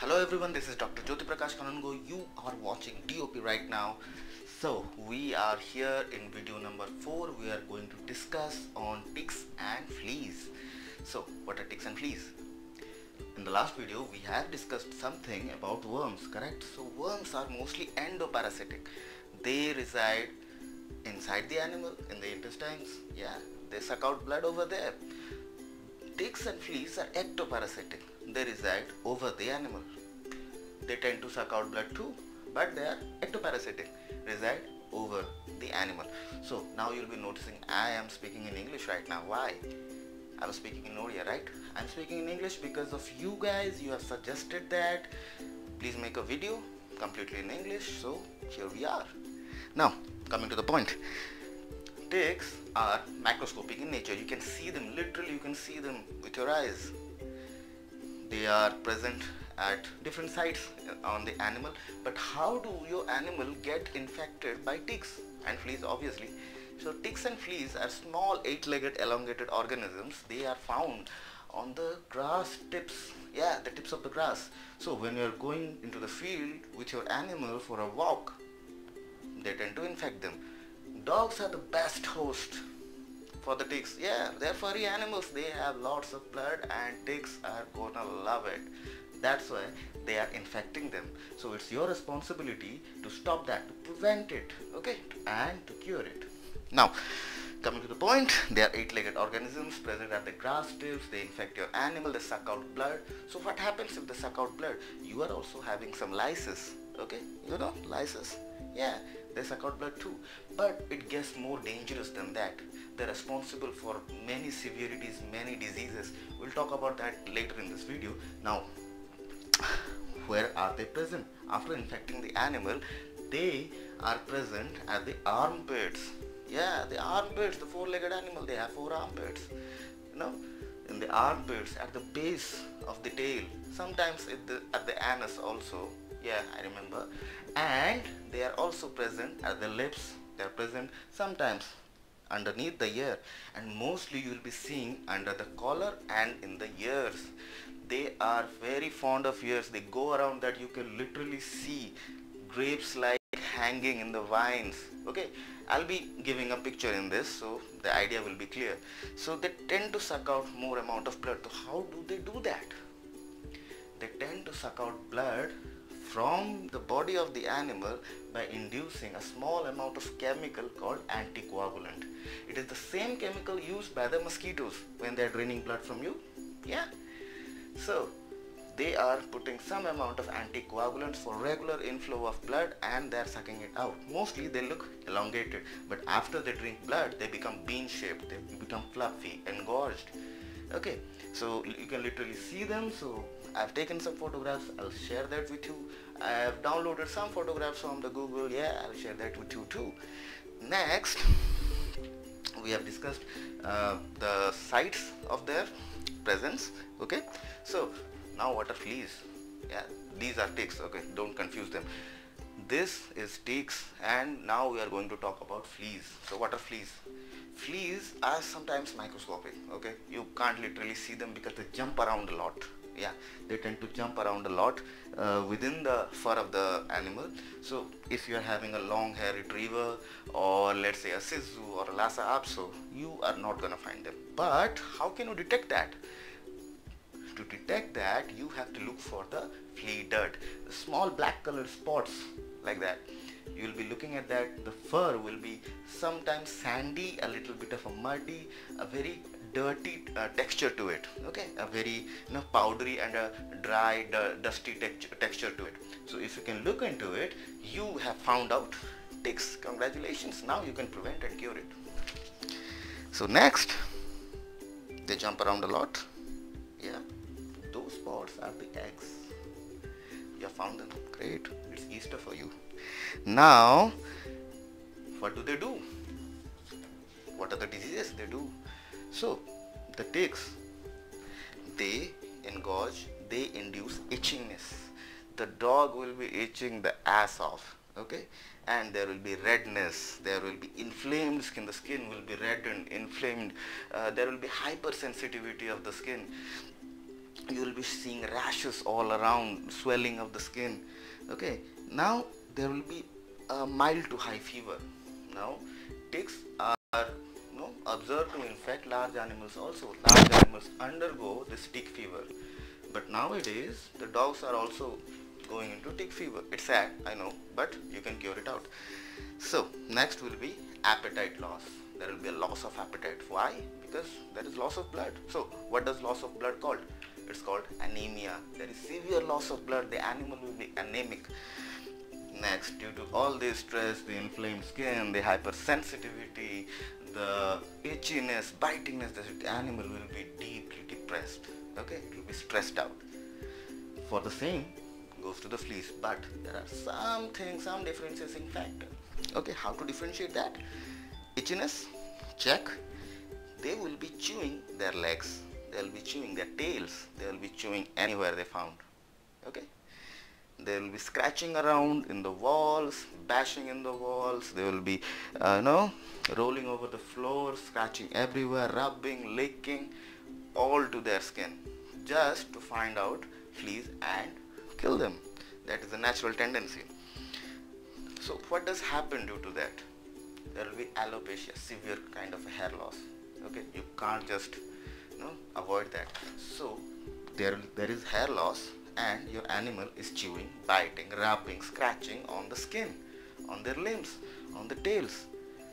Hello everyone, this is Dr. Jyoti Prakash Kanungo. You are watching DOP right now. So we are here in video number 4. We are going to discuss on ticks and fleas. So what are ticks and fleas? In the last video we have discussed something about worms, correct? So worms are mostly endoparasitic. They reside inside the animal, in the intestines. Yeah, they suck out blood over there. Ticks and fleas are ectoparasitic. They reside over the animal. They tend to suck out blood too, but they are ectoparasitic, reside over the animal. So now you'll be noticing I am speaking in English right now. Why? I was speaking in Odia, right? I'm speaking in English because of you guys. You have suggested that please make a video completely in English. So here we are. Now coming to the point. Ticks are macroscopic in nature. You can see them, literally you can see them with your eyes. They are present at different sites on the animal, but how do your animal get infected by ticks and fleas? Obviously, so ticks and fleas are small 8-legged elongated organisms. They are found on the grass tips, yeah, the tips of the grass. So when you are going into the field with your animal for a walk, they tend to infect them. Dogs are the best host for the ticks. Yeah, they're furry animals. They have lots of blood and ticks are gonna love it. That's why they are infecting them. So it's your responsibility to stop that, to prevent it, okay, and to cure it. Now, coming to the point, they are 8-legged organisms present at the grass tips. They infect your animal, they suck out blood. So what happens if they suck out blood? You are also having some lysis, okay, you know, lysis. Yeah, they suck out blood too, but it gets more dangerous than that. They're responsible for many severities, many diseases. We'll talk about that later in this video. Now, where are they present? After infecting the animal, they are present at the armpits. Yeah, the armpits, the 4-legged animal, they have 4 armpits. You know, in the armpits, at the base of the tail, sometimes at the anus also. Yeah, I remember. And they are also present at the lips. They are present sometimes underneath the ear, and mostly you will be seeing under the collar and in the ears. They are very fond of ears. They go around that you can literally see grapes like hanging in the vines. Okay, I'll be giving a picture in this so the idea will be clear. So they tend to suck out more amount of blood. So how do they do that? They tend to suck out blood from the body of the animal by inducing a small amount of chemical called anticoagulant. It is the same chemical used by the mosquitoes when they are draining blood from you. Yeah. So they are putting some amount of anticoagulants for regular inflow of blood and they are sucking it out. Mostly they look elongated, but after they drink blood they become bean shaped, they become fluffy, engorged. Okay, so you can literally see them. So I've taken some photographs, I'll share that with you. I have downloaded some photographs from the Google. Yeah, I'll share that with you too. Next, we have discussed the sites of their presence. Okay, so now what are fleas? Yeah, these are ticks. Okay, don't confuse them. This is ticks, and now we are going to talk about fleas. So what are fleas? Fleas are sometimes microscopic. Okay, you can't literally see them because they jump around a lot. Yeah, they tend to jump around a lot within the fur of the animal. So if you are having a long hair retriever, or let's say a Shih Tzu or a Lhasa Apso, you are not gonna find them. But how can you detect that? To detect that, you have to look for the flea dirt, the small black colored spots like that. You will be looking at that. The fur will be sometimes sandy, a little bit of a muddy, a very dirty texture to it. Okay, a very powdery and a dry, dusty texture to it. So if you can look into it, you have found out ticks. Congratulations! Now you can prevent and cure it. So next, they jump around a lot. Yeah, those spots are the eggs. You have found them. Great. It's Easter for you. Now, what do they do? What are the diseases they do? So, the ticks, they engorge, they induce itchiness. The dog will be itching the ass off. Okay, and there will be redness, there will be inflamed skin, the skin will be red and inflamed, there will be hypersensitivity of the skin. you will be seeing rashes all around, swelling of the skin. Okay, now there will be a mild to high fever. Now ticks are observed to infect large animals also. Large animals undergo this tick fever, but nowadays the dogs are also going into tick fever. It's sad, I know, but you can cure it out. So next will be appetite loss. There will be a loss of appetite. Why? Because there is loss of blood. So what does loss of blood called? It's called anemia. There is severe loss of blood. The animal will be anemic. Next, due to all this stress, the inflamed skin, the hypersensitivity, the itchiness, bitingness, the animal will be deeply depressed. Okay, it will be stressed out. For the same goes to the fleas, but there are some differentiating factor. Okay, how to differentiate that? Itchiness, check. They will be chewing their legs, they will be chewing their tails, they will be chewing anywhere they found. Okay, they will be scratching around in the walls, bashing in the walls, they will be rolling over the floor, scratching everywhere, rubbing, licking, all to their skin, just to find out fleas and kill them. That is a natural tendency. So what does happen due to that? There will be alopecia, severe kind of a hair loss. Okay, you can't just avoid that. So there is hair loss, and your animal is chewing, biting, rubbing, scratching on the skin, on their limbs, on the tails.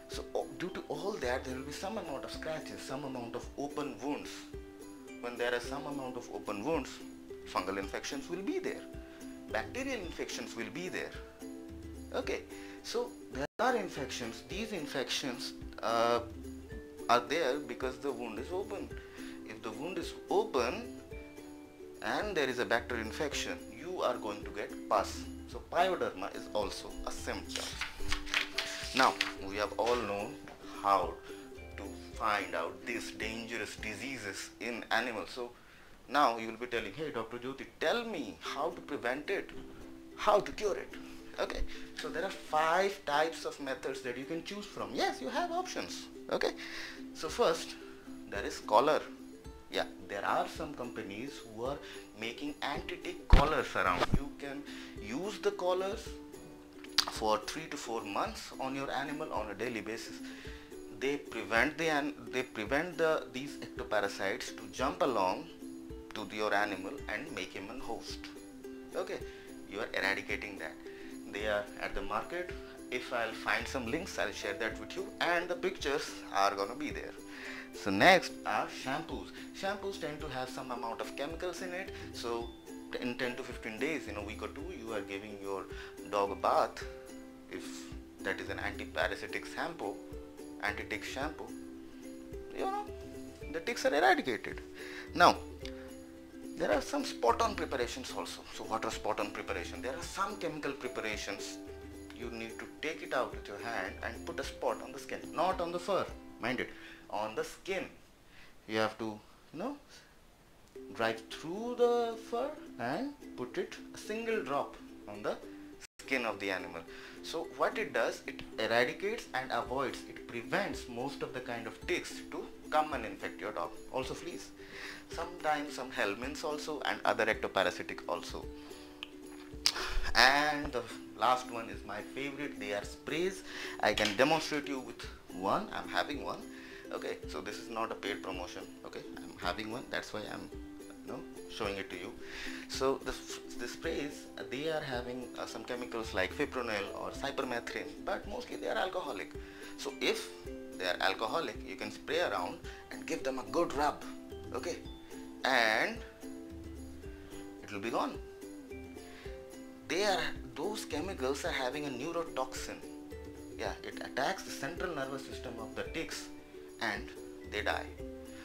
So due to all that, there will be some amount of scratches, some amount of open wounds. When there are some amount of open wounds, fungal infections will be there, bacterial infections will be there. Okay, so there are infections. These infections are there because the wound is open. If the wound is open and there is a bacterial infection, you are going to get pus. So pyoderma is also a symptom. Now we have all known how to find out these dangerous diseases in animals. So now you will be telling, hey Dr. Jyoti, tell me how to prevent it, how to cure it. Okay, so there are 5 types of methods that you can choose from. Yes, you have options. Okay, so first there is collar. Yeah, there are some companies who are making anti-tick collars around. You can use the collars for 3 to 4 months on your animal on a daily basis. They prevent these ectoparasites to jump along to your animal and make him a host. Okay, you are eradicating that. They are at the market. If I'll find some links, I'll share that with you, and the pictures are gonna be there. So next are shampoos. Shampoos tend to have some amount of chemicals in it. So in 10 to 15 days, in a week or two, you are giving your dog a bath. If that is an anti-parasitic shampoo, anti-tick shampoo, the ticks are eradicated. Now there are some spot-on preparations also. So what are spot-on preparation? There are some chemical preparations. You need to take it out with your hand and put a spot on the skin, not on the fur, mind it, on the skin. You have to drive through the fur and put it a single drop on the skin of the animal. So what it does, it eradicates and avoids, it prevents most of the kind of ticks to come and infect your dog. Also fleas, sometimes some helminths also, and other ectoparasitic also. And the last one is my favorite. They are sprays. I can demonstrate you with one. I'm having one. Okay, so this is not a paid promotion. Okay, I'm having one, that's why I'm showing it to you. So the sprays, they are having some chemicals like fipronil or cypermethrin, but mostly they are alcoholic. So if they are alcoholic, you can spray around and give them a good rub. Okay, and it will be gone. Those chemicals are having a neurotoxin. Yeah, it attacks the central nervous system of the ticks and they die.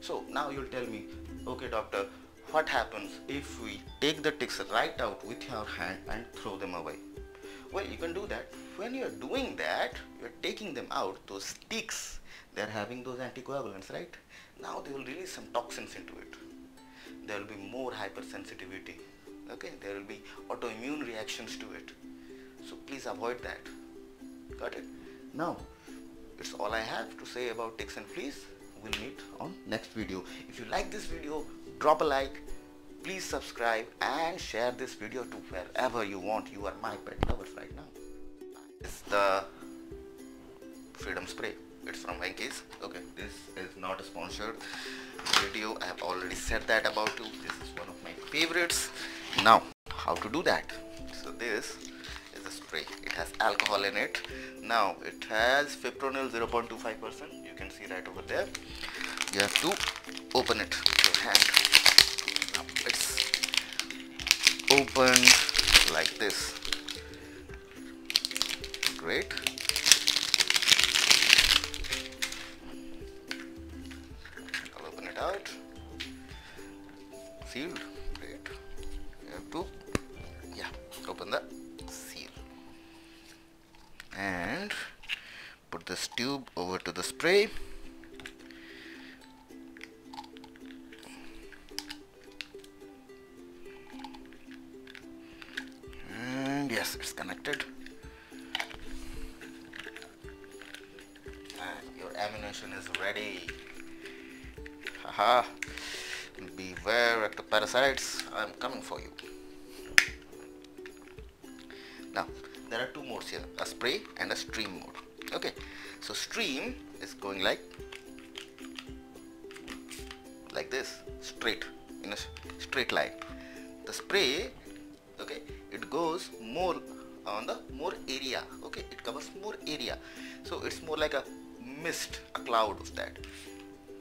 So now you'll tell me, okay doctor, what happens if we take the ticks right out with your hand and throw them away? Well, you can do that. When you're doing that, you're taking them out. Those ticks, they're having those anticoagulants, right? Now they will release some toxins into it. There will be more hypersensitivity. Okay, there will be autoimmune reactions to it. So please avoid that. Got it? Now, it's all I have to say about ticks and fleas. We'll meet on next video. If you like this video, drop a like, please subscribe and share this video to wherever you want. You are my pet lovers right now. It's the Freedom Spray. It's from Venkis. Okay, this is not a sponsored video. I have already said that about you. This is one of my favorites. Now, how to do that? So this is a spray. It has alcohol in it. Now it has fipronil 0.25%. You can see right over there. You have to open it with your hand. Now it's opened like this. Great. I'll open it out. Sealed. Great. You have to, open the seal and put this tube over to the spray. And yes, it's connected. And your ammunition is ready. Haha. Beware ectoparasites. I'm coming for you. Now there are two modes here, a spray and a stream mode. Okay, so stream is going like this, straight, in a straight line. The spray, okay, it goes more on the more area. Okay, it covers more area, so it's more like a mist, a cloud of that.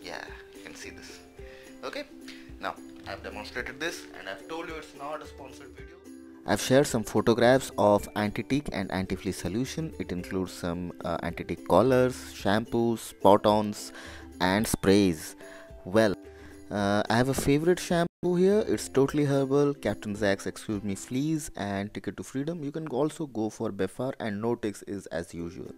Yeah, you can see this. Okay, now I've demonstrated this and I've told you it's not a sponsored video. I've shared some photographs of anti-tick and anti-flea solution. It includes some anti-tick collars, shampoos, spot-ons and sprays. Well, I have a favorite shampoo here. It's totally herbal, Captain Zack's Excuse Me Fleas and Ticket to Freedom. You can also go for Befar and No Ticks is as usual.